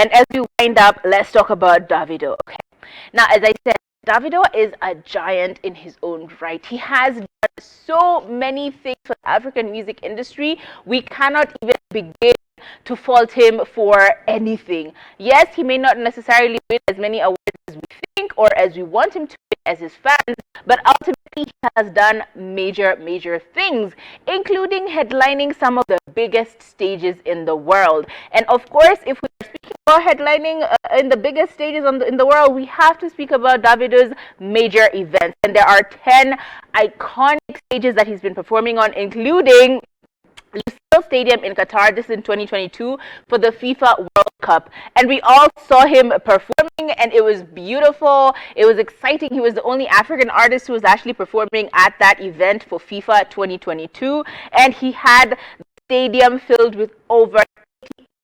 And as we wind up, let's talk about Davido. Okay. Now, as I said, Davido is a giant in his own right. He has done so many things for the African music industry. We cannot even begin to fault him for anything. Yes, he may not necessarily win as many awards as we think or as we want him to win as his fans, but ultimately he has done major things, including headlining some of the biggest stages in the world. And of course, if we are speaking about headlining in the biggest stages in the world, we have to speak about Davido's major events. And there are 10 iconic stages that he's been performing on, including Stadium in Qatar. This is in 2022 for the FIFA World Cup, and we all saw him performing, and it was beautiful. It was exciting. He was the only African artist who was actually performing at that event for FIFA 2022, and he had the stadium filled with over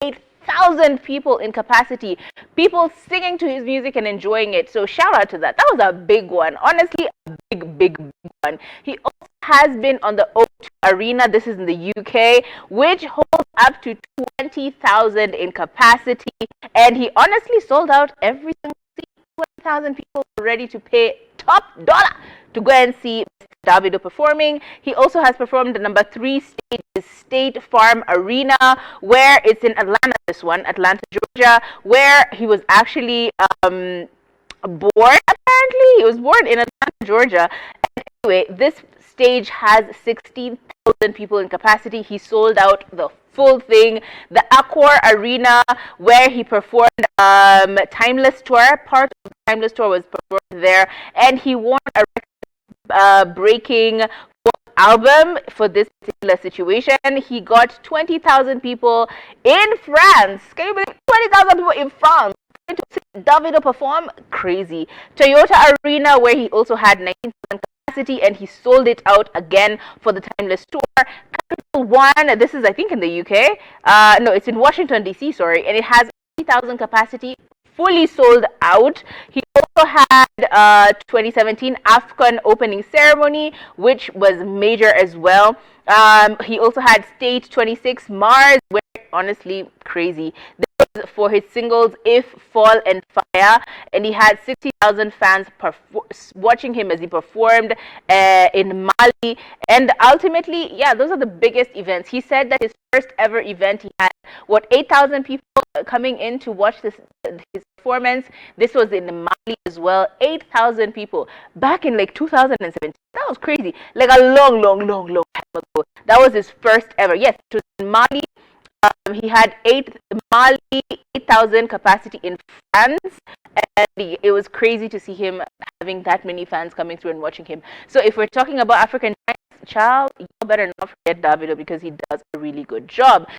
88,000 people in capacity, people singing to his music and enjoying it. So shout out to that. That was a big one. Honestly, a big one. He also has been on the O2 Arena. This is in the UK, which holds up to 20,000 in capacity, and he honestly sold out every single seat. 20,000 people were ready to pay top dollar to go and see Davido performing. He also has performed the number 3 stage, State Farm Arena, where it's in Atlanta, Atlanta, Georgia, where he was actually born, apparently. He was born in Atlanta, Georgia. And anyway, this stage has 16,000 people in capacity. He sold out the full thing. The Accor Arena, where he performed Timeless Tour, part of the Timeless Tour was performed there, and he won a breaking album for this particular situation. He got 20,000 people in France. Can you believe 20,000 people in France to see Davido perform? Crazy. Toyota Arena, where he also had 19,000 capacity, and he sold it out again for the Timeless Tour. Capital One, this is I think in the UK. No, it's in Washington DC, sorry, and it has 80,000 capacity, fully sold out. He also had 2017 AFCON opening ceremony, which was major as well. He also had State 26 Mars, where honestly crazy. This was for his singles If, Fall and Fire, and he had 60,000 fans watching him as he performed in Mali. And ultimately, yeah, those are the biggest events. He said that his first ever event, he had 8,000 people coming in to watch his performance. This was in Mali as well. 8,000 people back in like 2017. That was crazy. Like a long time ago. That was his first ever. Yes, it was in Mali. He had 8,000 capacity in France, and it was crazy to see him having that many fans coming through and watching him. So if we're talking about African giants, child, you better not forget Davido, because he does a really good job.